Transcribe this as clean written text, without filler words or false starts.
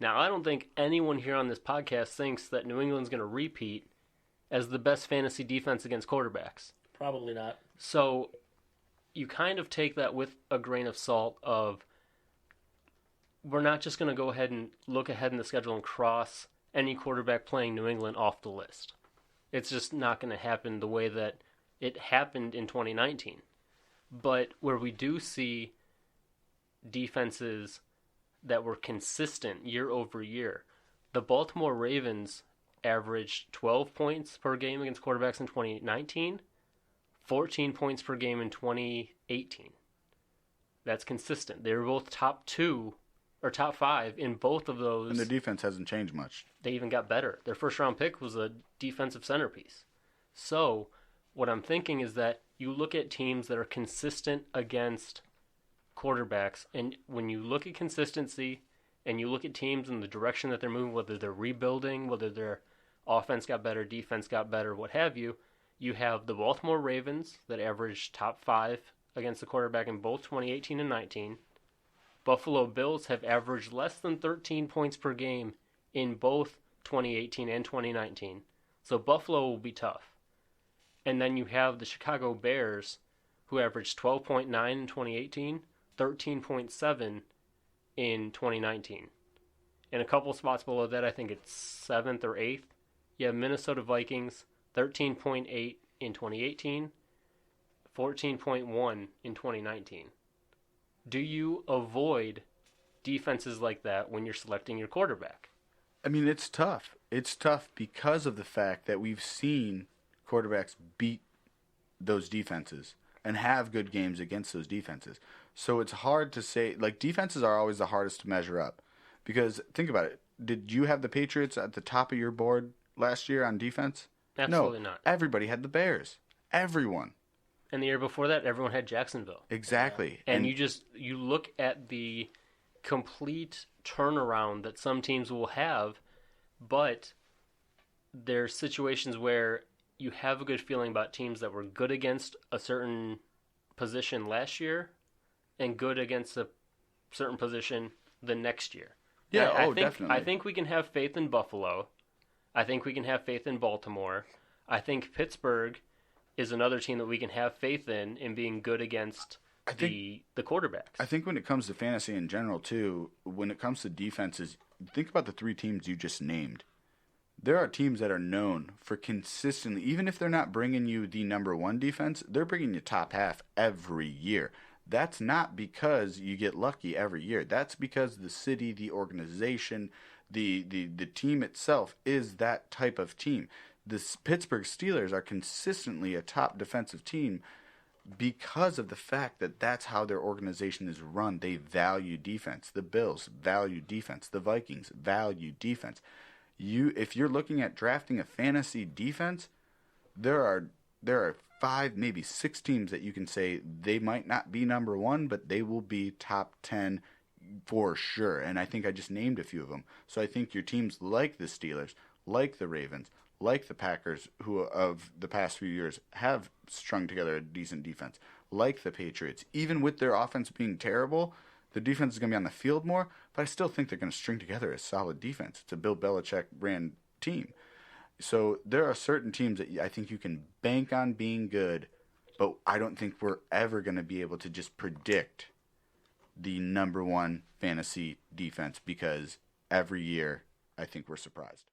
Now, I don't think anyone here on this podcast thinks that New England's going to repeat as the best fantasy defense against quarterbacks. Probably not. So you kind of take that with a grain of salt of we're not just going to go ahead and look ahead in the schedule and cross any quarterback playing New England off the list. It's just not going to happen the way that it happened in 2019. But where we do see defenses that were consistent year over year, the Baltimore Ravens averaged 12 points per game against quarterbacks in 2019, 14 points per game in 2018. That's consistent. They were both top 5 in both of those. And the defense hasn't changed much. They even got better. Their first round pick was a defensive centerpiece. So what I'm thinking is that you look at teams that are consistent against quarterbacks, and when you look at consistency and you look at teams in the direction that they're moving, whether they're rebuilding, whether their offense got better, defense got better, what have you, you have the Baltimore Ravens that averaged top 5 against the quarterback in both 2018 and 19. Buffalo Bills have averaged less than 13 points per game in both 2018 and 2019. So Buffalo will be tough. And then you have the Chicago Bears, who averaged 12.9 in 2018, 13.7 in 2019. And a couple spots below that, I think it's 7th or 8th. You have Minnesota Vikings, 13.8 in 2018, 14.1 in 2019. Do you avoid defenses like that when you're selecting your quarterback? I mean, it's tough. It's tough because of the fact that we've seen quarterbacks beat those defenses and have good games against those defenses. So it's hard to say, like, defenses are always the hardest to measure up. Because think about it. Did you have the Patriots at the top of your board last year on defense? Absolutely No, not. Everybody had the Bears. Everyone. And the year before that, everyone had Jacksonville. Exactly. And you look at the complete turnaround that some teams will have, but there's situations where you have a good feeling about teams that were good against a certain position last year and good against a certain position the next year. Yeah, definitely. I think we can have faith in Buffalo. I think we can have faith in Baltimore. I think Pittsburgh is another team that we can have faith in being good against the quarterbacks. I think when it comes to fantasy in general, too, when it comes to defenses, think about the 3 teams you just named. There are teams that are known for consistently, even if they're not bringing you the number 1 defense, they're bringing you top half every year. That's not because you get lucky every year. That's because the city, the organization, the team itself is that type of team. The Pittsburgh Steelers are consistently a top defensive team because of the fact that that's how their organization is run. They value defense. The Bills value defense. The Vikings value defense. If you're looking at drafting a fantasy defense, there are 5, maybe 6 teams that you can say they might not be number 1, but they will be top 10 for sure. And I think I just named a few of them. So I think your teams like the Steelers, like the Ravens, like the Packers, who of the past few years have strung together a decent defense, like the Patriots, even with their offense being terrible, the defense is going to be on the field more, but I still think they're going to string together a solid defense. It's a Bill Belichick brand team. So there are certain teams that I think you can bank on being good, but I don't think we're ever going to be able to just predict the number 1 fantasy defense because every year I think we're surprised.